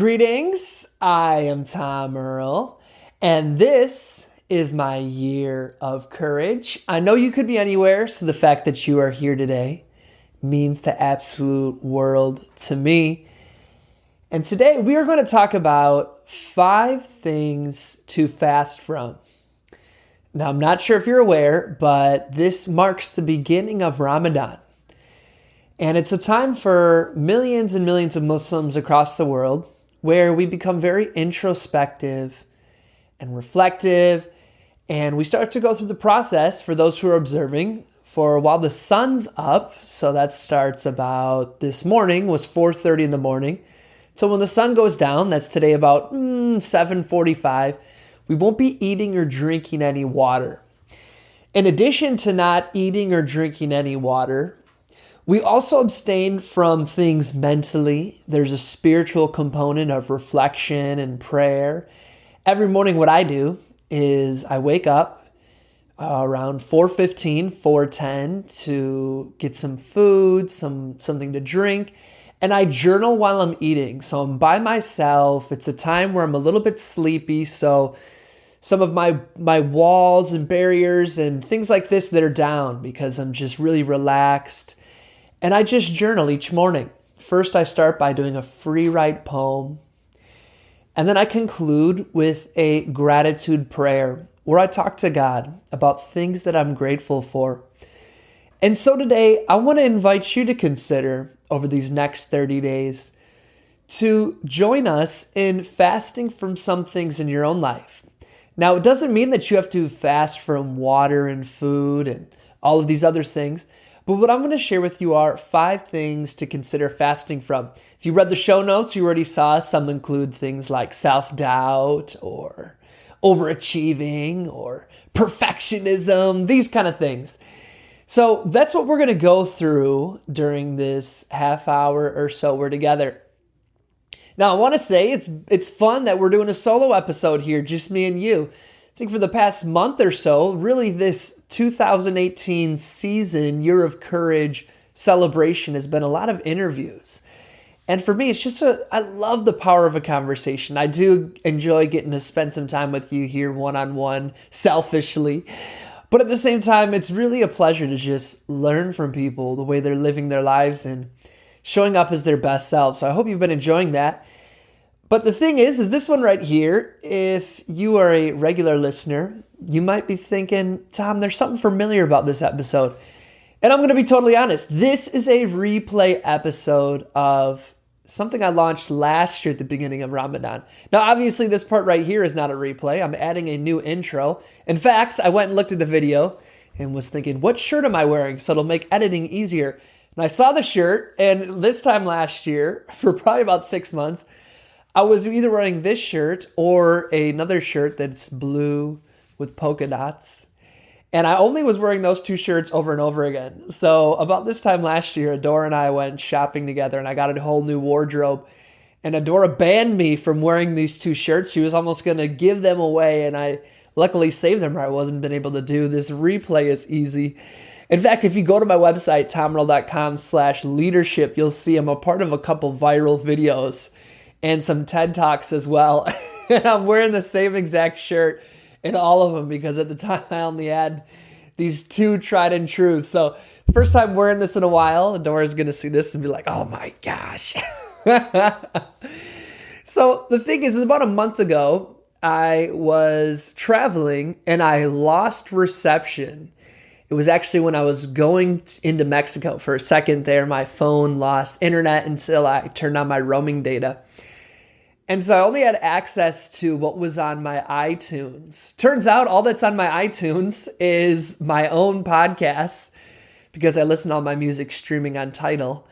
Greetings, I am Tom Earl, and this is my year of courage. I know you could be anywhere, so the fact that you are here today means the absolute world to me. And today we are going to talk about 5 things to fast from. Now, I'm not sure if you're aware, but this marks the beginning of Ramadan. And it's a time for millions and millions of Muslims across the world where we become very introspective and reflective, and we start to go through the process for those who are observing for while the sun's up. So that starts about this morning, was 4:30 in the morning. So when the sun goes down, that's today about 7:45, we won't be eating or drinking any water. In addition to not eating or drinking any water, we also abstain from things mentally. There's a spiritual component of reflection and prayer. Every morning what I do is I wake up around 4:15, 4:10 to get some food, something to drink, and I journal while I'm eating. So I'm by myself. It's a time where I'm a little bit sleepy, so some of my walls and barriers and things like this that are down because I'm just really relaxed. And I just journal each morning. First, I start by doing a free write poem. And then I conclude with a gratitude prayer where I talk to God about things that I'm grateful for. And so today, I want to invite you to consider over these next 30 days to join us in fasting from some things in your own life. Now, it doesn't mean that you have to fast from water and food and all of these other things. But what I'm going to share with you are 5 things to consider fasting from. If you read the show notes, you already saw some include things like self-doubt or overachieving or perfectionism, these kind of things. So that's what we're going to go through during this half hour or so we're together. Now, I want to say it's fun that we're doing a solo episode here, just me and you. I think for the past month or so, really this 2018 season, Year of Courage celebration has been a lot of interviews. And for me, it's just I love the power of a conversation. I do enjoy getting to spend some time with you here one-on-one, selfishly. But at the same time, it's really a pleasure to just learn from people, the way they're living their lives and showing up as their best selves. So I hope you've been enjoying that. But the thing is this one right here, if you are a regular listener, you might be thinking, Tom, there's something familiar about this episode. And I'm going to be totally honest. This is a replay episode of something I launched last year at the beginning of Ramadan. Now, obviously, this part right here is not a replay. I'm adding a new intro. In fact, I went and looked at the video and was thinking, what shirt am I wearing? So it'll make editing easier. And I saw the shirt, and this time last year, for probably about 6 months, I was either wearing this shirt or another shirt that's blue with polka dots. And I only was wearing those 2 shirts over and over again. So about this time last year, Adora and I went shopping together and I got a whole new wardrobe. And Adora banned me from wearing these 2 shirts. She was almost going to give them away. And I luckily saved them or I wasn't been able to do. This replay is easy. In fact, if you go to my website, tomerl.com/leadership, you'll see I'm a part of a couple viral videos and some TED Talks as well. And I'm wearing the same exact shirt in all of them because at the time I only had these 2 tried and true. So first time wearing this in a while, Adora's going to see this and be like, oh my gosh. So the thing is about a month ago, I was traveling and I lost reception. It was actually when I was going into Mexico for a second there. My phone lost internet until I turned on my roaming data. And so I only had access to what was on my iTunes. Turns out all that's on my iTunes is my own podcasts because I listen to all my music streaming on Tidal.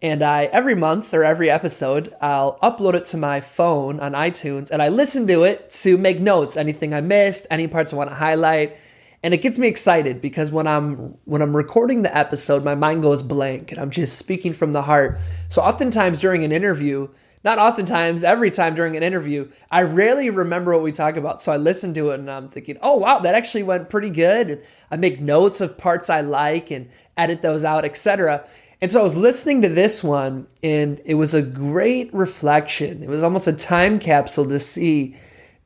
And every month or every episode, I'll upload it to my phone on iTunes and I listen to it to make notes, anything I missed, any parts I want to highlight. And it gets me excited because when I'm recording the episode, my mind goes blank and I'm just speaking from the heart. So oftentimes during an interview, not oftentimes, every time during an interview, I rarely remember what we talk about. So I listen to it and I'm thinking, oh, wow, that actually went pretty good. And I make notes of parts I like and edit those out, etc. And so I was listening to this one, and it was a great reflection. It was almost a time capsule to see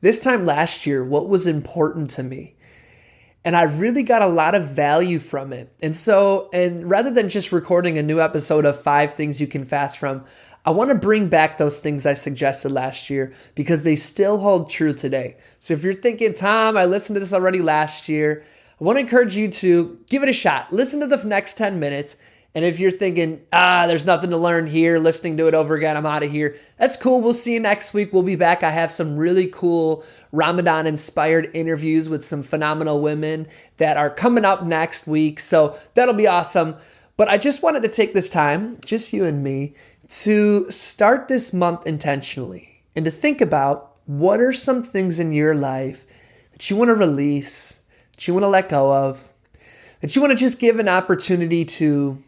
this time last year what was important to me. And I really got a lot of value from it. And rather than just recording a new episode of 5 things you can fast from, I want to bring back those things I suggested last year because they still hold true today. So if you're thinking, Tom, I listened to this already last year, I want to encourage you to give it a shot. Listen to the next 10 minutes. And if you're thinking, there's nothing to learn here, listening to it over again, I'm out of here. That's cool. We'll see you next week. We'll be back. I have some really cool Ramadan-inspired interviews with some phenomenal women that are coming up next week. So that'll be awesome. But I just wanted to take this time, just you and me, to start this month intentionally and to think about what are some things in your life that you want to release, that you want to let go of, that you want to just give an opportunity to,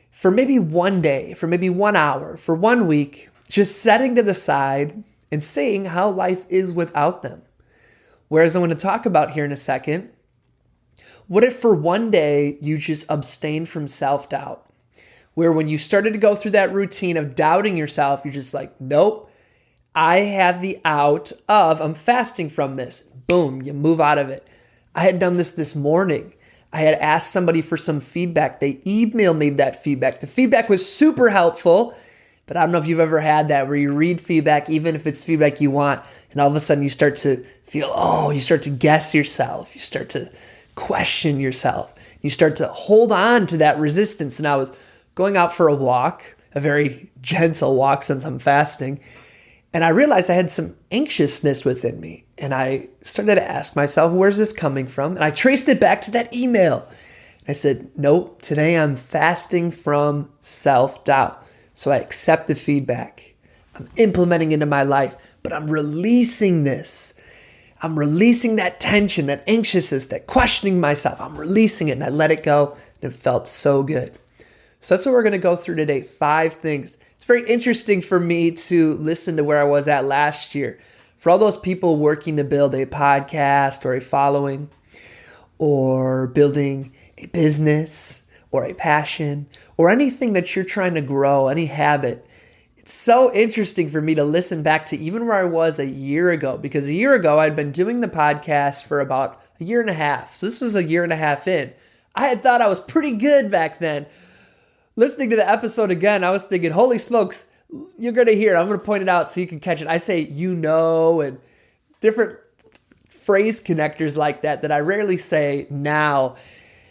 for maybe one day, for maybe 1 hour, for 1 week, just setting to the side and seeing how life is without them. Whereas I want to talk about here in a second, what if for one day you just abstain from self-doubt? Where when you started to go through that routine of doubting yourself, you're just like, nope, I have the out of, I'm fasting from this. Boom, you move out of it. I had done this morning. I had asked somebody for some feedback. They emailed me that feedback. The feedback was super helpful, but I don't know if you've ever had that where you read feedback, even if it's feedback you want, and all of a sudden you start to feel, you start to guess yourself. You start to question yourself. You start to hold on to that resistance. And I was going out for a walk, a very gentle walk since I'm fasting, and I realized I had some anxiousness within me. And I started to ask myself, where's this coming from? And I traced it back to that email. I said, nope, today I'm fasting from self-doubt. So I accept the feedback. I'm implementing it into my life, but I'm releasing this. I'm releasing that tension, that anxiousness, that questioning myself. I'm releasing it and I let it go and it felt so good. So that's what we're going to go through today. 5 things. It's very interesting for me to listen to where I was at last year. For all those people working to build a podcast or a following or building a business or a passion or anything that you're trying to grow, any habit, it's so interesting for me to listen back to even where I was a year ago, because a year ago I'd been doing the podcast for about a year and a half. So this was a year and a half in. I had thought I was pretty good back then. Listening to the episode again, I was thinking, holy smokes, you're going to hear, I'm going to point it out so you can catch it. I say, and different phrase connectors like that I rarely say now.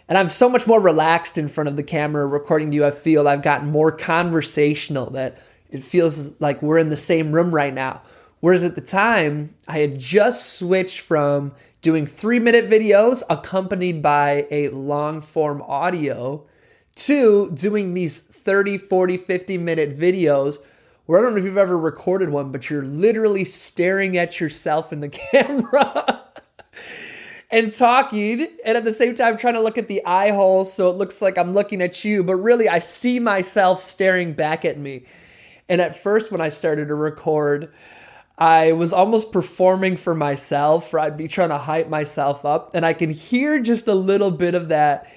And I'm so much more relaxed in front of the camera recording to you. I feel I've gotten more conversational, that it feels like we're in the same room right now. Whereas at the time, I had just switched from doing 3-minute videos accompanied by a long form audio to doing these 30, 40, 50-minute videos where I don't know if you've ever recorded one, but you're literally staring at yourself in the camera and talking, and at the same time trying to look at the eye hole so it looks like I'm looking at you, but really I see myself staring back at me. And at first when I started to record, I was almost performing for myself, or I'd be trying to hype myself up, and I can hear just a little bit of that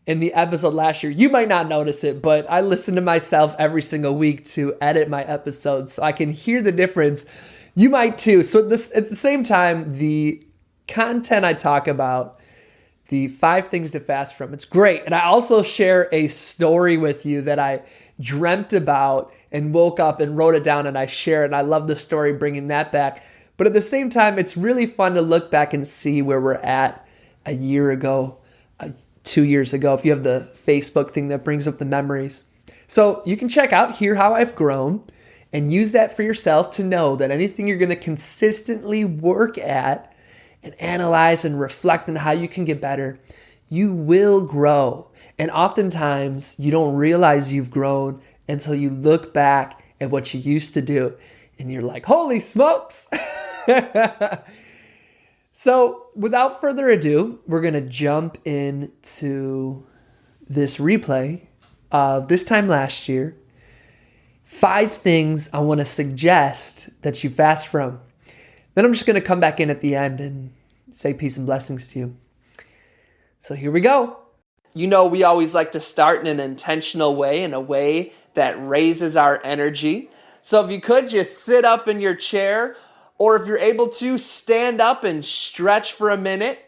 in the episode last year. You might not notice it, but I listen to myself every single week to edit my episodes, so I can hear the difference. You might too. So at the same time, the content I talk about, the 5 things to fast from, it's great. And I also share a story with you that I dreamt about and woke up and wrote it down, and I share it. And I love the story, bringing that back. But at the same time, it's really fun to look back and see where we're at a year ago, 2 years ago, if you have the Facebook thing that brings up the memories. So you can check out Hear How I've Grown and use that for yourself to know that anything you're going to consistently work at and analyze and reflect on how you can get better, you will grow. And oftentimes you don't realize you've grown until you look back at what you used to do and you're like, holy smokes. So without further ado, we're going to jump into this replay of this time last year. 5 things I want to suggest that you fast from. Then I'm just going to come back in at the end and say peace and blessings to you. So here we go. You know, we always like to start in an intentional way, in a way that raises our energy. So if you could just sit up in your chair, or if you're able to, stand up and stretch for a minute.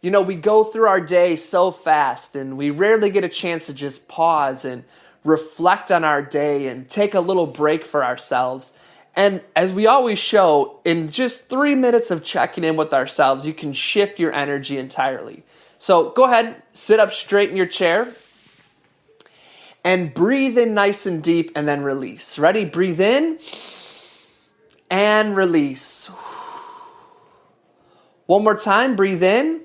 You know, we go through our day so fast and we rarely get a chance to just pause and reflect on our day and take a little break for ourselves. And as we always show, in just 3 minutes of checking in with ourselves, you can shift your energy entirely. So go ahead, sit up straight in your chair and breathe in nice and deep and then release. Ready? Breathe in and release. One more time, breathe in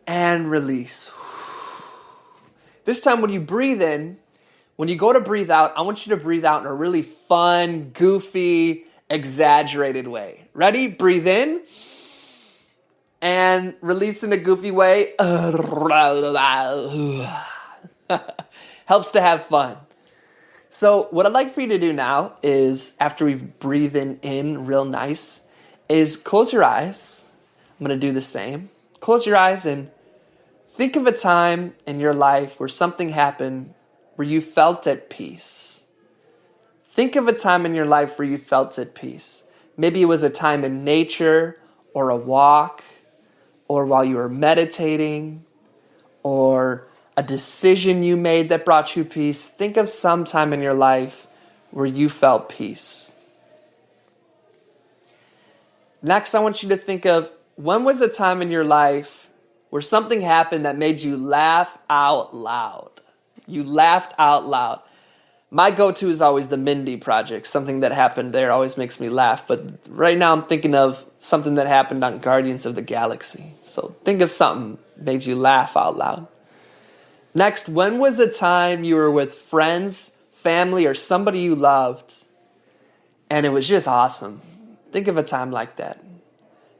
and release. This time when you breathe in, when you go to breathe out, I want you to breathe out in a really fun, goofy, exaggerated way. Ready? Breathe in and release in a goofy way. Helps to have fun. So what I'd like for you to do now is, after we've breathed in real nice, is close your eyes. I'm going to do the same. Close your eyes and think of a time in your life where something happened where you felt at peace. Think of a time in your life where you felt at peace. Maybe it was a time in nature, or a walk, or while you were meditating, or a decision you made that brought you peace. Think of some time in your life where you felt peace. Next, I want you to think of, when was a time in your life where something happened that made you laugh out loud? You laughed out loud. My go-to is always the Mindy Project. Something that happened there always makes me laugh. But right now I'm thinking of something that happened on Guardians of the Galaxy. So think of something that made you laugh out loud. Next, when was a time you were with friends, family, or somebody you loved, and it was just awesome? Think of a time like that.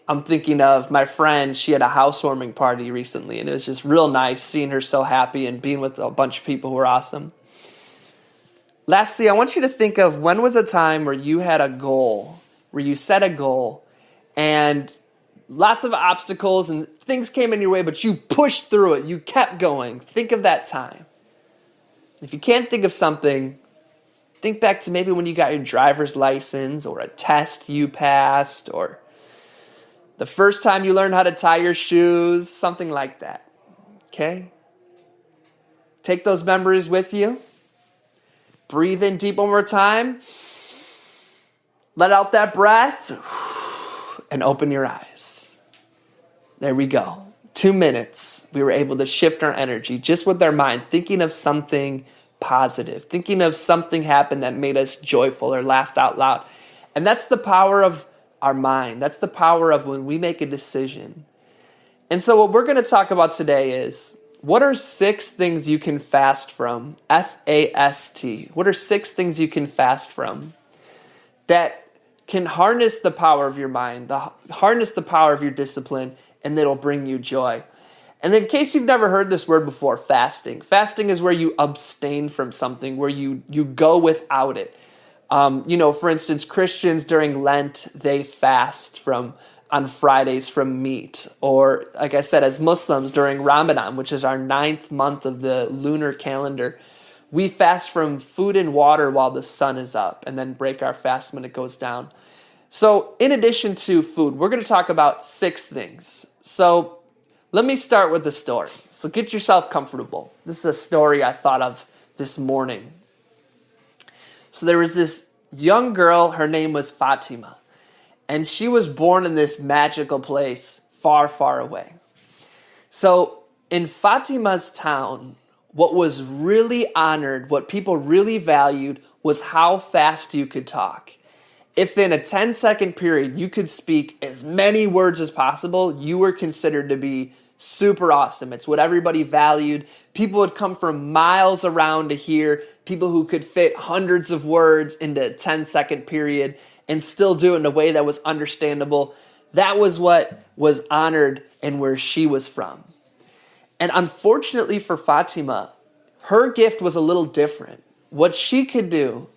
I'm thinking of my friend. She had a housewarming party recently, and it was just real nice seeing her so happy and being with a bunch of people who were awesome. Lastly, I want you to think of, when was a time where you had a goal, where you set a goal, and lots of obstacles and things came in your way, but you pushed through it. You kept going. Think of that time. If you can't think of something, think back to maybe when you got your driver's license, or a test you passed, or the first time you learned how to tie your shoes, something like that. Okay? Take those memories with you. Breathe in deep one more time. Let out that breath. And open your eyes. There we go. 2 minutes. We were able to shift our energy just with our mind, thinking of something positive, thinking of something happened that made us joyful or laughed out loud. And that's the power of our mind. That's the power of when we make a decision. And so what we're going to talk about today is, what are 6 things you can fast from? F-A-S-T. What are 6 things you can fast from that can harness the power of your mind, harness the power of your discipline, and it'll bring you joy? And in case you've never heard this word before, fasting. Fasting is where you abstain from something, where you go without it. For instance, Christians during Lent, they fast on Fridays from meat. Or, like I said, as Muslims during Ramadan, which is our 9th month of the lunar calendar, we fast from food and water while the sun is up, and then break our fast when it goes down. So in addition to food, we're going to talk about 6 things. So let me start with the story. So get yourself comfortable. This is a story I thought of this morning. So there was this young girl, her name was Fatima, and she was born in this magical place far, far away. So in Fatima's town, what was really honored, what people really valued, was how fast you could talk. If in a 10-second period you could speak as many words as possible, you were considered to be super awesome. It's what everybody valued. People would come from miles around to hear people who could fit hundreds of words into a 10-second period and still do it in a way that was understandable. That was what was honored and where she was from. And unfortunately for Fatima, her gift was a little different. What she could do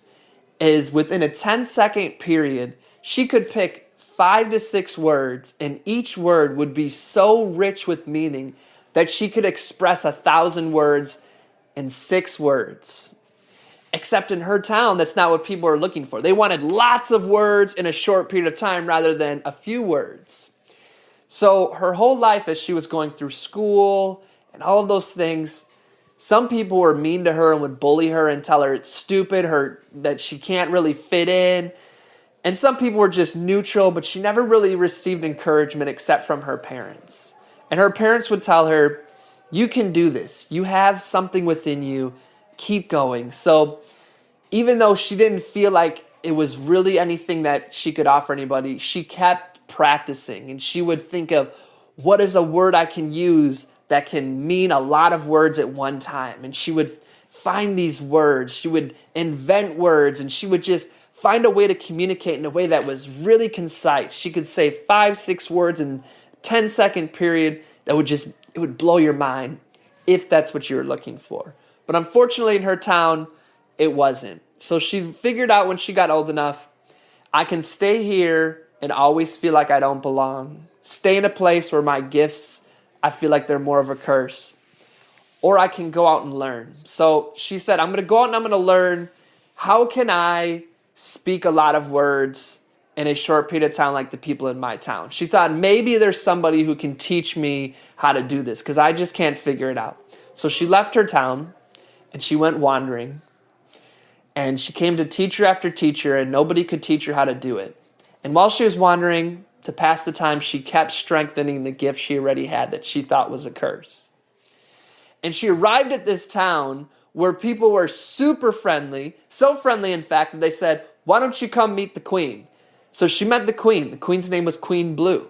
is, within a 10-second period, she could pick 5 to 6 words, and each word would be so rich with meaning that she could express 1,000 words in 6 words. Except in her town, that's not what people are looking for. They wanted lots of words in a short period of time rather than a few words. So her whole life, as she was going through school and all of those things, some people were mean to her and would bully her and tell her it's stupid, that she can't really fit in. And some people were just neutral, but she never really received encouragement except from her parents. And her parents would tell her, you can do this. You have something within you. Keep going. So even though she didn't feel like it was really anything that she could offer anybody, she kept practicing. And she would think of, what is a word I can use that can mean a lot of words at one time? And she would find these words. She would invent words, and she would just find a way to communicate in a way that was really concise. She could say 5, 6 words in a 10-second period that it would blow your mind if that's what you were looking for. But unfortunately in her town, it wasn't. So she figured out when she got old enough, I can stay here and always feel like I don't belong. Stay in a place where my gifts, I feel like they're more of a curse. Or I can go out and learn. So she said, I'm going to go out and I'm going to learn, how can I speak a lot of words in a short period of time like the people in my town? She thought maybe there's somebody who can teach me how to do this because I just can't figure it out. So she left her town and she went wandering. And she came to teacher after teacher and nobody could teach her how to do it. And while she was wandering, to pass the time, she kept strengthening the gift she already had that she thought was a curse. And she arrived at this town where people were super friendly, so friendly in fact that they said, why don't you come meet the queen? So she met the queen. The queen's name was Queen Blue.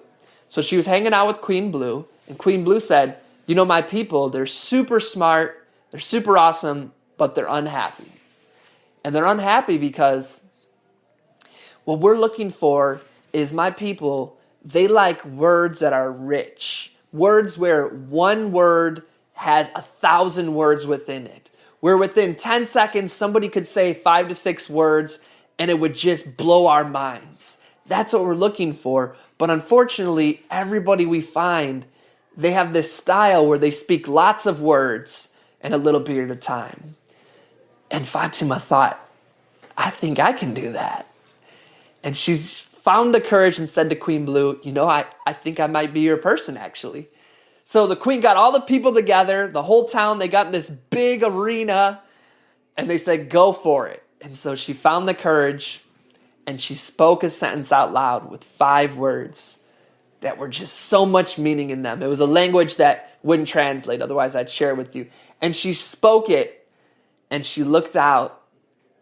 So she was hanging out with Queen Blue, and Queen Blue said, you know, my people, they're super smart, they're super awesome, but they're unhappy. And they're unhappy because what we're looking for is my people, they like words that are rich. Words where one word has 1,000 words within it. Where within 10 seconds, somebody could say 5 to 6 words and it would just blow our minds. That's what we're looking for. But unfortunately, everybody we find, they have this style where they speak lots of words in a little period of time. And Fatima thought, I think I can do that. And she's found the courage and said to Queen Blue, you know, I think I might be your person actually. So the queen got all the people together, the whole town, they got in this big arena and they said, go for it. And so she found the courage and she spoke a sentence out loud with 5 words that were just so much meaning in them. It was a language that wouldn't translate, otherwise I'd share it with you. And she spoke it and she looked out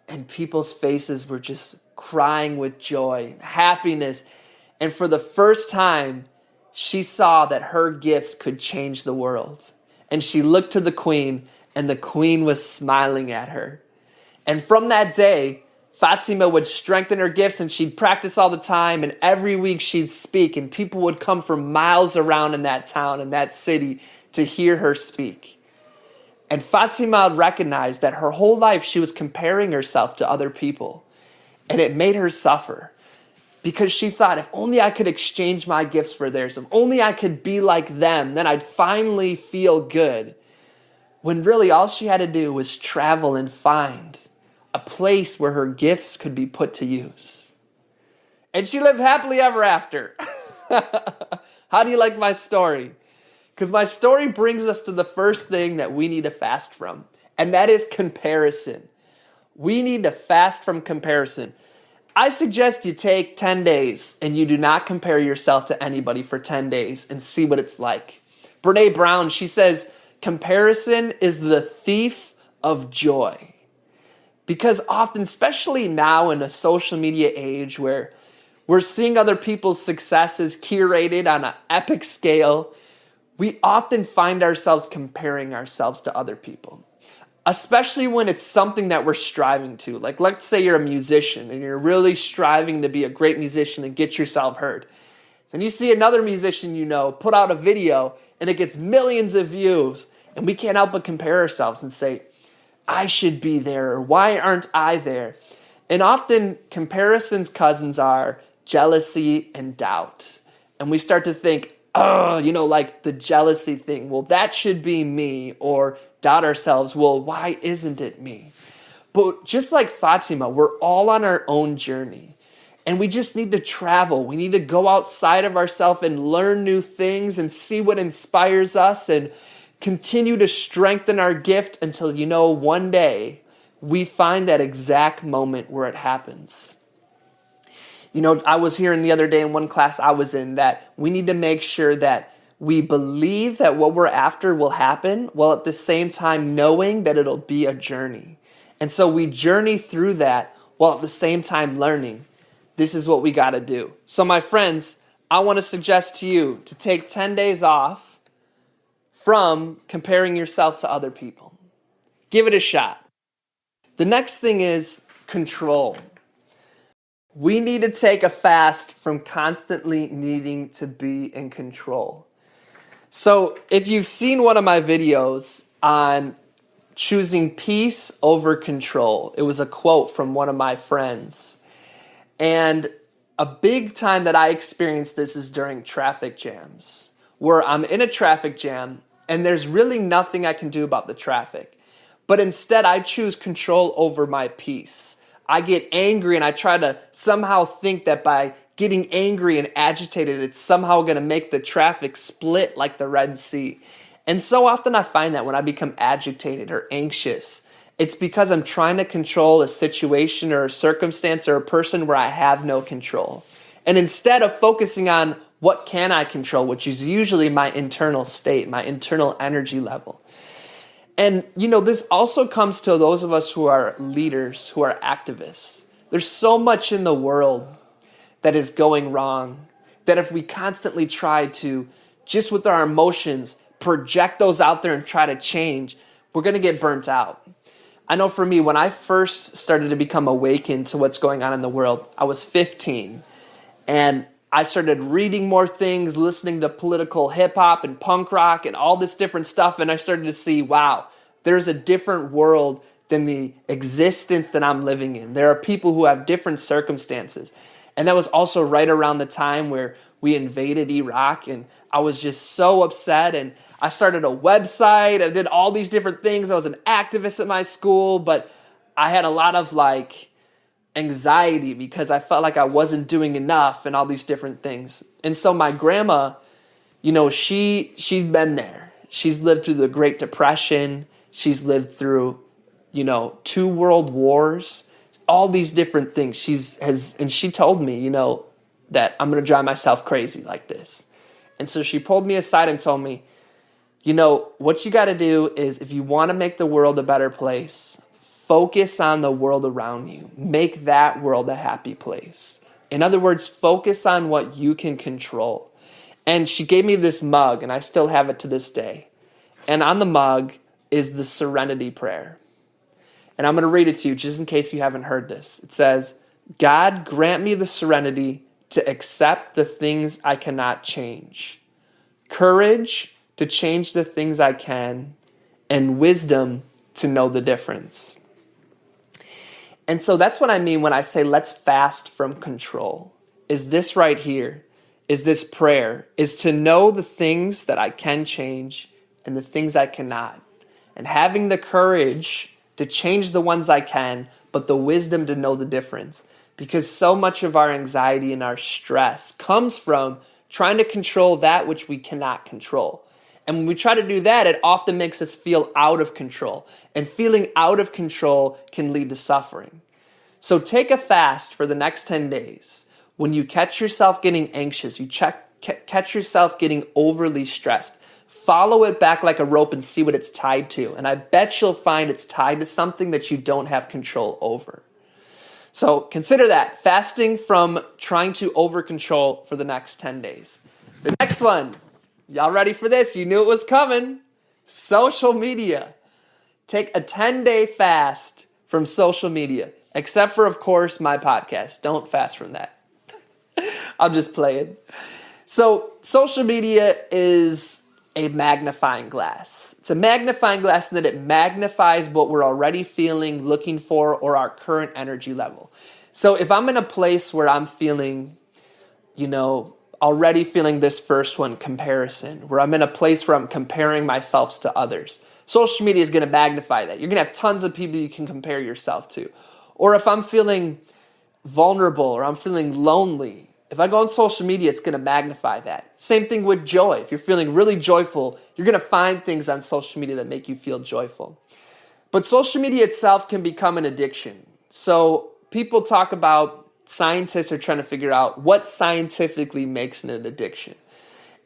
and people's faces were just crying with joy and happiness. And for the first time, she saw that her gifts could change the world. And she looked to the queen, and the queen was smiling at her. And from that day, Fatima would strengthen her gifts, and she'd practice all the time, and every week she'd speak, and people would come from miles around in that town, in that city, to hear her speak. And Fatima recognized that her whole life she was comparing herself to other people. And it made her suffer. Because she thought, if only I could exchange my gifts for theirs, if only I could be like them, then I'd finally feel good. When really all she had to do was travel and find a place where her gifts could be put to use. And she lived happily ever after. How do you like my story? Because my story brings us to the first thing that we need to fast from, and that is comparison. We need to fast from comparison. I suggest you take 10 days and you do not compare yourself to anybody for 10 days and see what it's like. Brene Brown, she says, comparison is the thief of joy. Because often, especially now in a social media age where we're seeing other people's successes curated on an epic scale, we often find ourselves comparing ourselves to other people. Especially when it's something that we're striving to. Like, let's say you're a musician and you're really striving to be a great musician and get yourself heard. Then you see another musician you know put out a video and it gets millions of views. And we can't help but compare ourselves and say, I should be there, or why aren't I there? And often comparison's cousins are jealousy and doubt. And we start to think, like the jealousy thing. Well, that should be me. Or doubt ourselves. Well, why isn't it me? But just like Fatima, we're all on our own journey. And we just need to travel. We need to go outside of ourselves and learn new things and see what inspires us and continue to strengthen our gift until, one day we find that exact moment where it happens. I was hearing the other day in one class I was in that we need to make sure that we believe that what we're after will happen, while at the same time knowing that it'll be a journey. And so we journey through that while at the same time learning. This is what we got to do. So my friends, I want to suggest to you to take 10 days off from comparing yourself to other people. Give it a shot. The next thing is control. We need to take a fast from constantly needing to be in control. So if you've seen one of my videos on choosing peace over control, it was a quote from one of my friends. And a big time that I experienced this is during traffic jams, where I'm in a traffic jam and there's really nothing I can do about the traffic. But instead, I choose control over my peace. I get angry and I try to somehow think that by getting angry and agitated, it's somehow going to make the traffic split like the Red Sea. And so often I find that when I become agitated or anxious, it's because I'm trying to control a situation or a circumstance or a person where I have no control. And instead of focusing on what can I control, which is usually my internal state, my internal energy level. And, this also comes to those of us who are leaders, who are activists. There's so much in the world that is going wrong that if we constantly try to, just with our emotions, project those out there and try to change, we're going to get burnt out. I know for me, when I first started to become awakened to what's going on in the world, I was 15. And I started reading more things, listening to political hip hop and punk rock and all this different stuff. And I started to see, wow, there's a different world than the existence that I'm living in. There are people who have different circumstances. And that was also right around the time where we invaded Iraq. And I was just so upset. And I started a website. I did all these different things. I was an activist at my school, but I had a lot of anxiety because I felt like I wasn't doing enough and all these different things. And so my grandma, she'd been there. She's lived through the Great Depression. She's lived through, 2 world wars, all these different things. And she told me, that I'm going to drive myself crazy like this. And so she pulled me aside and told me, what you got to do is if you want to make the world a better place, focus on the world around you. Make that world a happy place. In other words, focus on what you can control. And she gave me this mug, and I still have it to this day. And on the mug is the Serenity Prayer. And I'm going to read it to you just in case you haven't heard this. It says, God, grant me the serenity to accept the things I cannot change, courage to change the things I can, and wisdom to know the difference. And so that's what I mean when I say let's fast from control. Is this right here, is this prayer, is to know the things that I can change and the things I cannot. And having the courage to change the ones I can, but the wisdom to know the difference. Because so much of our anxiety and our stress comes from trying to control that which we cannot control. And when we try to do that, it often makes us feel out of control. And feeling out of control can lead to suffering. So take a fast for the next 10 days. When you catch yourself getting anxious, you catch yourself getting overly stressed, follow it back like a rope and see what it's tied to. And I bet you'll find it's tied to something that you don't have control over. So consider that, fasting from trying to over control for the next 10 days. The next one, y'all ready for this? You knew it was coming. Social media. Take a 10-day fast from social media, except for, of course, my podcast. Don't fast from that. I'm just playing. So social media is a magnifying glass. It's a magnifying glass in that it magnifies what we're already feeling, looking for, or our current energy level. So if I'm in a place where I'm feeling, already feeling this first one, comparison, where I'm in a place where I'm comparing myself to others. Social media is going to magnify that. You're going to have tons of people you can compare yourself to. Or if I'm feeling vulnerable or I'm feeling lonely, if I go on social media, it's going to magnify that. Same thing with joy. If you're feeling really joyful, you're going to find things on social media that make you feel joyful. But social media itself can become an addiction. So people talk about, scientists are trying to figure out what scientifically makes an addiction.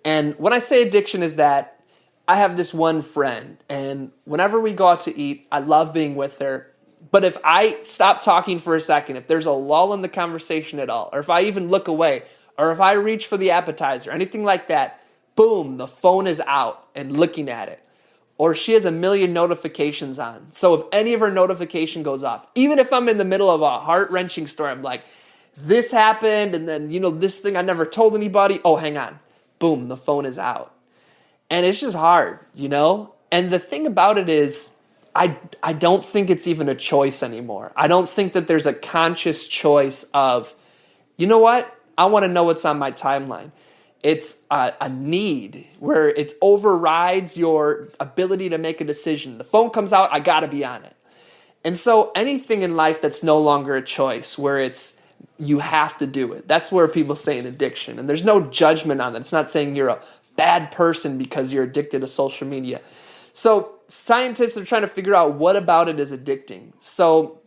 And when I say addiction is that I have this one friend, and whenever we go out to eat, I love being with her. But if I stop talking for a second, if there's a lull in the conversation at all, or if I even look away, or if I reach for the appetizer, anything like that, boom, the phone is out and looking at it. Or she has a million notifications on. So if any of her notification goes off, even if I'm in the middle of a heart-wrenching story, I'm like, this happened, and then, this thing I never told anybody. Oh, hang on. Boom, the phone is out. And it's just hard, And the thing about it is, I don't think it's even a choice anymore. I don't think that there's a conscious choice of, you know what? I want to know what's on my timeline. It's a need where it overrides your ability to make a decision. The phone comes out, I got to be on it. And so anything in life that's no longer a choice, where it's you have to do it, that's where people say an addiction. And there's no judgment on that. It's not saying you're a bad person because you're addicted to social media. So scientists are trying to figure out what about it is addicting. So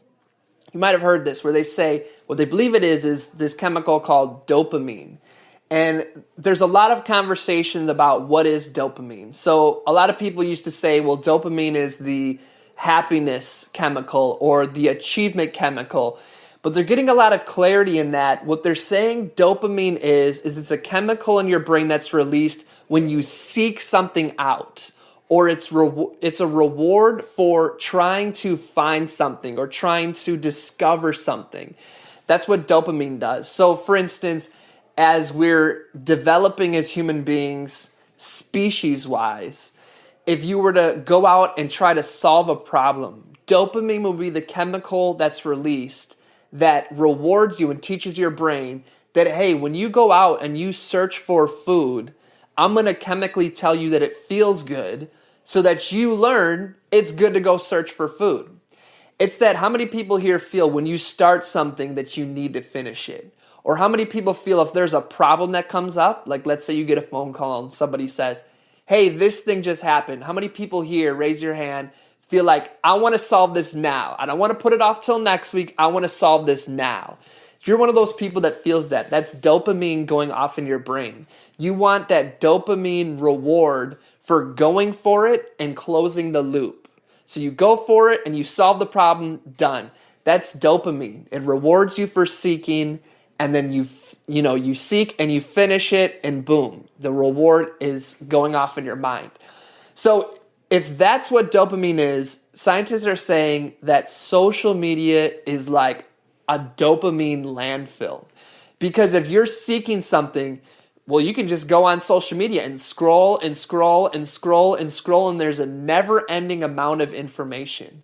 you might have heard this, where they say what they believe it is this chemical called dopamine. And there's a lot of conversations about what is dopamine. So a lot of people used to say, well, dopamine is the happiness chemical or the achievement chemical. But they're getting a lot of clarity in that. What they're saying dopamine is it's a chemical in your brain that's released when you seek something out. Or it's a reward for trying to find something or trying to discover something. That's what dopamine does. So for instance, as we're developing as human beings, species-wise, if you were to go out and try to solve a problem, dopamine will be the chemical that's released that rewards you and teaches your brain that, hey, when you go out and you search for food, I'm going to chemically tell you that it feels good so that you learn it's good to go search for food. It's that how many people here feel when you start something that you need to finish it? Or how many people feel if there's a problem that comes up, like let's say you get a phone call and somebody says, hey, this thing just happened. How many people here, raise your hand, feel like I want to solve this now? I don't want to put it off till next week. I want to solve this now. If you're one of those people that feels that, that's dopamine going off in your brain. You want that dopamine reward for going for it and closing the loop. So you go for it and you solve the problem, done. That's dopamine. It rewards you for seeking, and then you seek and you finish it, and boom, the reward is going off in your mind. So if that's what dopamine is, scientists are saying that social media is like a dopamine landfill. Because if you're seeking something, well, you can just go on social media and scroll and scroll and scroll and scroll, and there's a never-ending amount of information.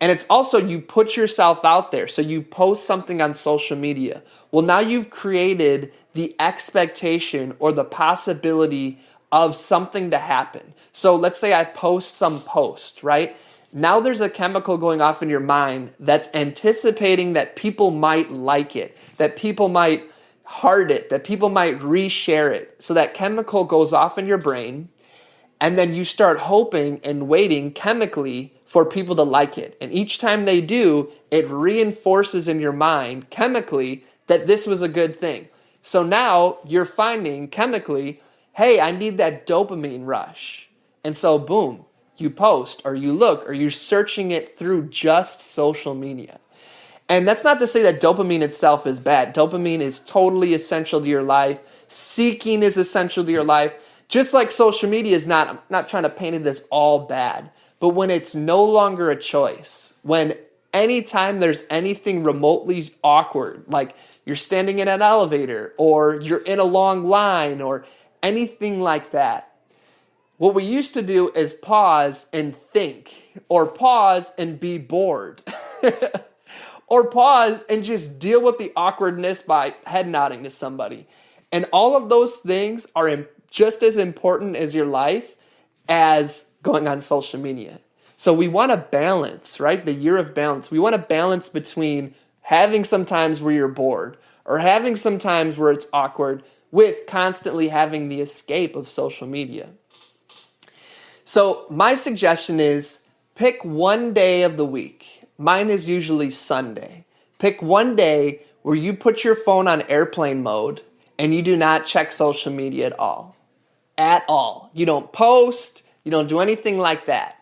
And it's also, you put yourself out there. So you post something on social media. Well, now you've created the expectation or the possibility of something to happen. So let's say I post some post, right? Now there's a chemical going off in your mind that's anticipating that people might like it, that people might heart it, that people might reshare it. So that chemical goes off in your brain, and then you start hoping and waiting chemically for people to like it. And each time they do, it reinforces in your mind chemically that this was a good thing. So now you're finding chemically, hey, I need that dopamine rush. And so boom, you post or you look or you're searching it through just social media. And that's not to say that dopamine itself is bad. Dopamine is totally essential to your life. Seeking is essential to your life. Just like social media is not, I'm not trying to paint it as all bad, but when it's no longer a choice, when anytime there's anything remotely awkward, like you're standing in an elevator or you're in a long line or anything like that, what we used to do is pause and think, or pause and be bored, or pause and just deal with the awkwardness by head nodding to somebody. And all of those things are just as important as your life as going on social media. So we want to balance, right? The year of balance. We want to balance between having some times where you're bored or having some times where it's awkward with constantly having the escape of social media. So my suggestion is pick one day of the week. Mine is usually Sunday. Pick one day where you put your phone on airplane mode and you do not check social media at all. At all. You don't post. You don't do anything like that.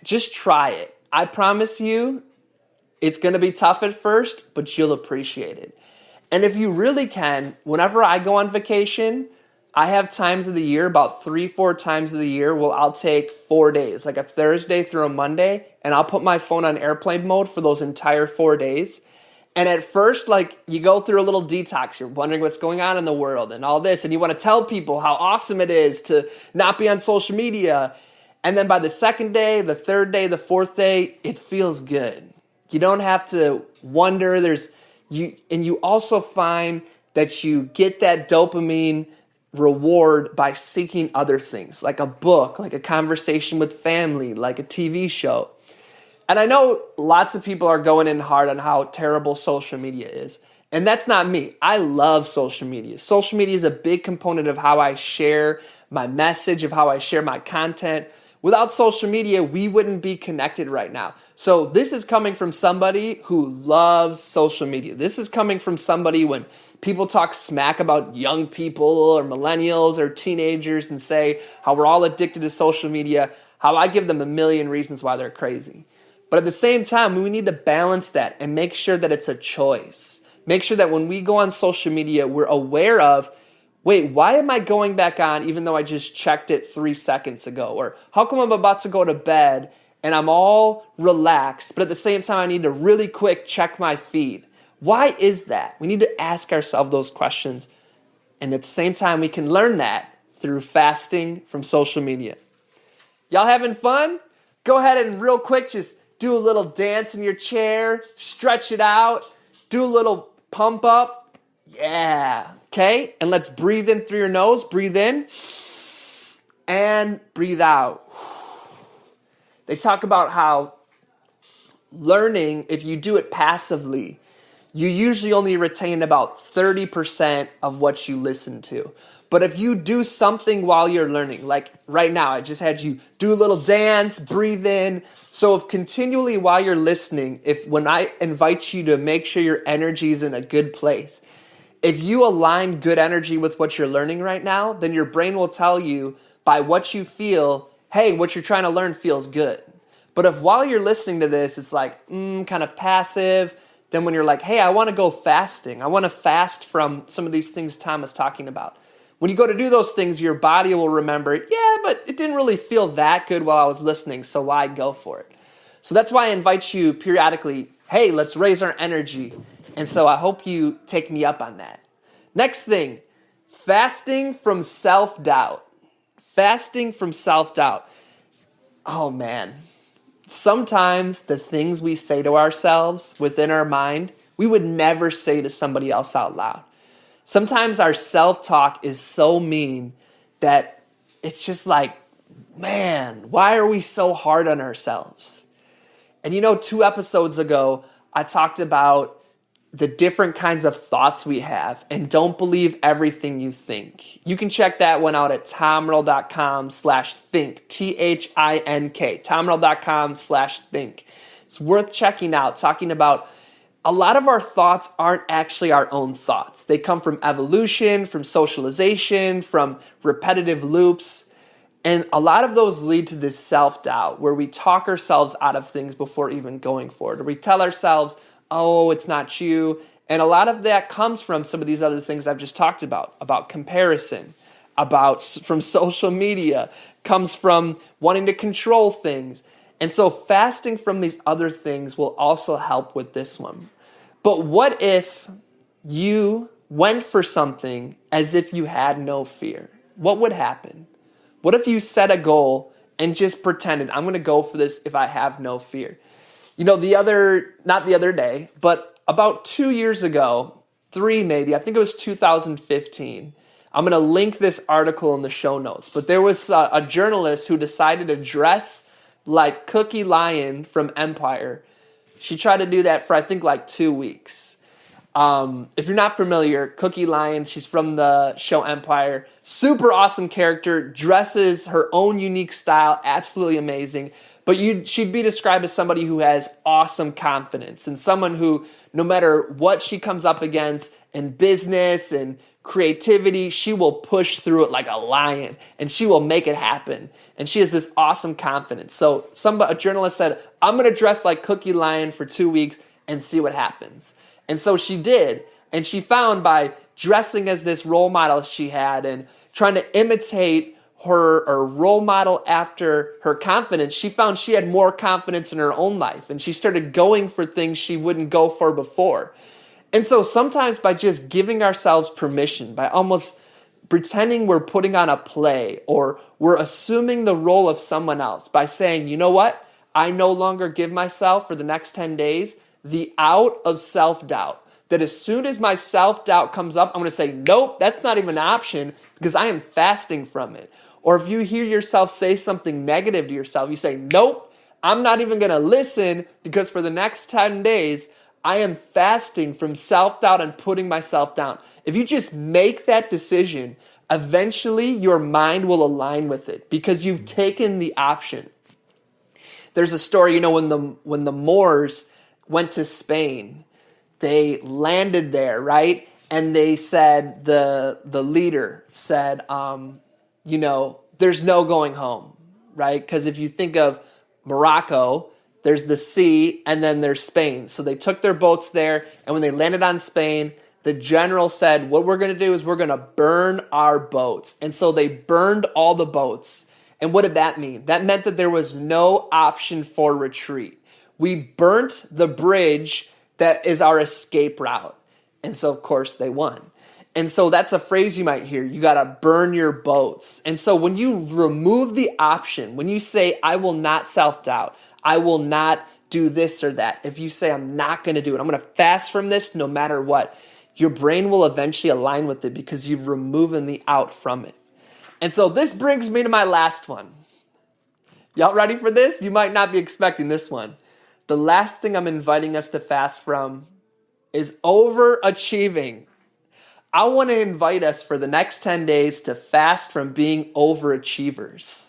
Just try it. I promise you, it's going to be tough at first, but you'll appreciate it. And if you really can, whenever I go on vacation, I have times of the year, about 3-4 times of the year, where I'll take 4 days, like a Thursday through a Monday, and I'll put my phone on airplane mode for those entire 4 days. And at first, like, you go through a little detox. You're wondering what's going on in the world and all this, and you want to tell people how awesome it is to not be on social media. And then by the second day, the third day, the fourth day, it feels good. You don't have to wonder. And you also find that you get that dopamine reward by seeking other things, like a book, like a conversation with family, like a TV show. And I know lots of people are going in hard on how terrible social media is. And that's not me. I love social media. Social media is a big component of how I share my message, of how I share my content. Without social media, we wouldn't be connected right now. So this is coming from somebody who loves social media. This is coming from somebody when people talk smack about young people or millennials or teenagers and say how we're all addicted to social media, how I give them a million reasons why they're crazy. But at the same time, we need to balance that and make sure that it's a choice. Make sure that when we go on social media, we're aware of, wait, why am I going back on even though I just checked it 3 seconds ago? Or how come I'm about to go to bed and I'm all relaxed, but at the same time I need to really quick check my feed? Why is that? We need to ask ourselves those questions. And at the same time, we can learn that through fasting from social media. Y'all having fun? Go ahead and real quick just do a little dance in your chair, stretch it out, do a little pump up. Yeah. Okay, and let's breathe in through your nose. Breathe in and breathe out. They talk about how learning, if you do it passively, you usually only retain about 30% of what you listen to. But if you do something while you're learning, like right now, I just had you do a little dance, breathe in. So if continually while you're listening, when I invite you to make sure your energy is in a good place, if you align good energy with what you're learning right now, then your brain will tell you by what you feel, hey, what you're trying to learn feels good. But if while you're listening to this, it's like, kind of passive, then when you're like, hey, I want to go fasting. I want to fast from some of these things Tom is talking about. When you go to do those things, your body will remember, yeah, but it didn't really feel that good while I was listening, so why go for it? So that's why I invite you periodically, hey, let's raise our energy. And so I hope you take me up on that. Next thing, fasting from self-doubt. Fasting from self-doubt. Oh man, sometimes the things we say to ourselves within our mind, we would never say to somebody else out loud. Sometimes our self-talk is so mean that it's just like, man, why are we so hard on ourselves? And 2 episodes ago, I talked about the different kinds of thoughts we have and don't believe everything you think. You can check that one out at tomearl.com/think, THINK, tomearl.com/think. It's worth checking out, talking about a lot of our thoughts aren't actually our own thoughts. They come from evolution, from socialization, from repetitive loops. And a lot of those lead to this self-doubt where we talk ourselves out of things before even going for it. Or we tell ourselves, oh, it's not you. And a lot of that comes from some of these other things I've just talked about comparison, from social media, comes from wanting to control things. And so fasting from these other things will also help with this one. But what if you went for something as if you had no fear? What would happen? What if you set a goal and just pretended, I'm going to go for this if I have no fear? Not the other day, but about 2 years ago, 2003 maybe. I think it was 2015. I'm going to link this article in the show notes. But there was a journalist who decided to dress like Cookie Lion from Empire. She tried to do that for, I think, like 2 weeks. If you're not familiar, Cookie Lion, she's from the show Empire. Super awesome character, dresses her own unique style, absolutely amazing. But she'd be described as somebody who has awesome confidence and someone who, no matter what she comes up against in business and creativity, she will push through it like a lion and she will make it happen. And she has this awesome confidence. So a journalist said, I'm going to dress like Cookie Lion for 2 weeks and see what happens. And so she did. And she found by dressing as this role model she had and trying to imitate her or role model after her confidence, she found she had more confidence in her own life. And she started going for things she wouldn't go for before. And so sometimes by just giving ourselves permission, by almost pretending we're putting on a play or we're assuming the role of someone else, by saying, you know what, I no longer give myself for the next 10 days the out of self-doubt. That as soon as my self-doubt comes up, I'm going to say, nope, that's not even an option because I am fasting from it. Or if you hear yourself say something negative to yourself, you say, nope, I'm not even going to listen because for the next 10 days, I am fasting from self-doubt and putting myself down. If you just make that decision, eventually your mind will align with it because you've taken the option. There's a story, when the Moors went to Spain, they landed there, right? And they said, the leader said, there's no going home, right? Because if you think of Morocco, there's the sea, and then there's Spain. So they took their boats there, and when they landed on Spain, the general said, what we're going to do is we're going to burn our boats. And so they burned all the boats. And what did that mean? That meant that there was no option for retreat. We burnt the bridge that is our escape route. And so, of course, they won. And so that's a phrase you might hear. You got to burn your boats. And so when you remove the option, when you say, I will not self-doubt, I will not do this or that. If you say, I'm not going to do it, I'm going to fast from this no matter what, your brain will eventually align with it because you've removed the out from it. And so this brings me to my last one. Y'all ready for this? You might not be expecting this one. The last thing I'm inviting us to fast from is overachieving. I want to invite us for the next 10 days to fast from being overachievers.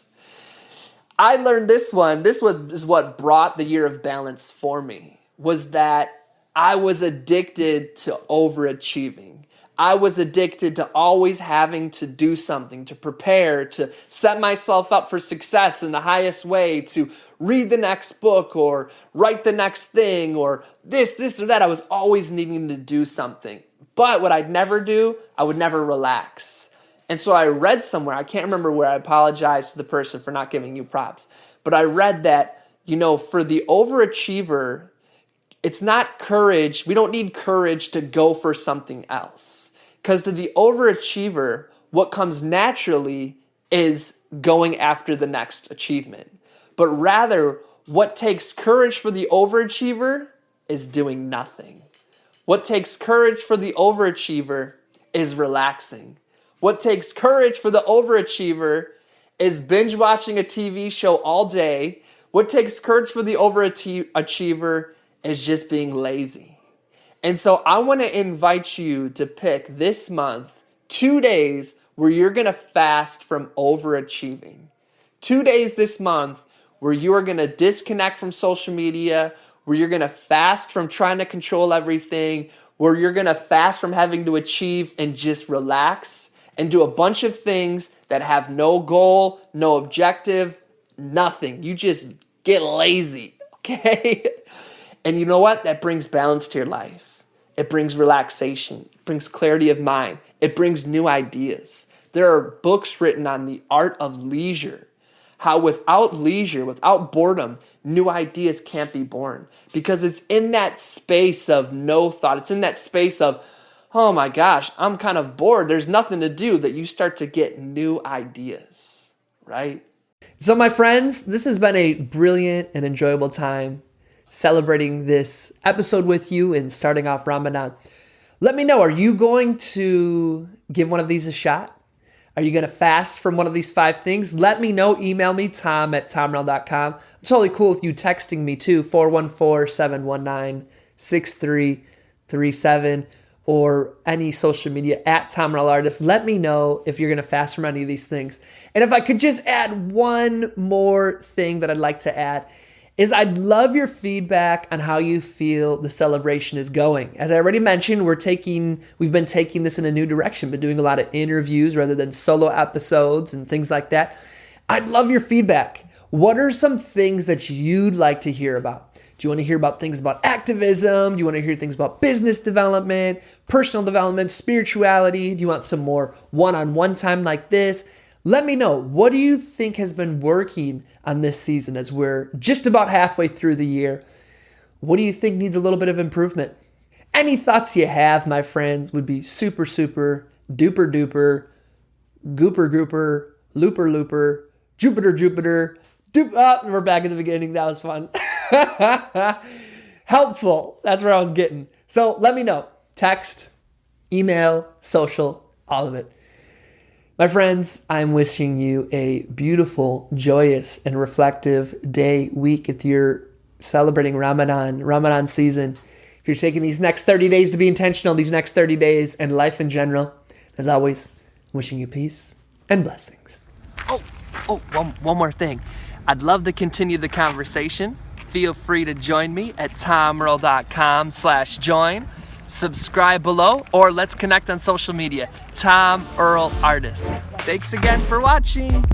I learned this one. This is what brought the year of balance for me, was that I was addicted to overachieving. I was addicted to always having to do something, to prepare, to set myself up for success in the highest way, to read the next book or write the next thing or this or that. I was always needing to do something. But what I'd never do, I would never relax. And so I read somewhere, I can't remember where, I apologize to the person for not giving you props, but I read that, for the overachiever, it's not courage. We don't need courage to go for something else. Because to the overachiever, what comes naturally is going after the next achievement. But rather, what takes courage for the overachiever is doing nothing. What takes courage for the overachiever is relaxing. What takes courage for the overachiever is binge watching a TV show all day. What takes courage for the overachiever is just being lazy. And so I want to invite you to pick this month 2 days where you're going to fast from overachieving. 2 days this month where you are going to disconnect from social media, where you're going to fast from trying to control everything, where you're going to fast from having to achieve and just relax and do a bunch of things that have no goal, no objective, nothing. You just get lazy, okay? And you know what? That brings balance to your life. It brings relaxation. It brings clarity of mind. It brings new ideas. There are books written on the art of leisure. How without leisure, without boredom, new ideas can't be born. Because it's in that space of no thought. It's in that space of, oh my gosh, I'm kind of bored. There's nothing to do, that you start to get new ideas, right? So my friends, this has been a brilliant and enjoyable time celebrating this episode with you and starting off Ramadan. Let me know, are you going to give one of these a shot? Are you going to fast from one of these 5 things? Let me know. Email me, tom@tomearl.com. I'm totally cool with you texting me too, 414-719-6337, or any social media @TomEarlArtist. Let me know if you're going to fast from any of these things. And if I could just add one more thing that I'd like to add, is I'd love your feedback on how you feel the celebration is going. As I already mentioned, we've been taking this in a new direction, been doing a lot of interviews rather than solo episodes and things like that. I'd love your feedback. What are some things that you'd like to hear about? Do you want to hear about things about activism? Do you want to hear things about business development, personal development, spirituality? Do you want some more one-on-one time like this? Let me know. What do you think has been working on this season as we're just about halfway through the year? What do you think needs a little bit of improvement? Any thoughts you have, my friends, would be super, super, duper, duper, gooper, gooper, looper, looper, Jupiter, Jupiter, we're back at the beginning. That was fun. Helpful. That's where I was getting. So let me know. Text, email, social, all of it. My friends, I'm wishing you a beautiful, joyous, and reflective day, week if you're celebrating Ramadan season. If you're taking these next 30 days to be intentional, these next 30 days and life in general, as always, wishing you peace and blessings. One more thing. I'd love to continue the conversation. Feel free to join me at tomearl.com/join. Subscribe below, or let's connect on social media. Tom Earl Artist. Thanks again for watching.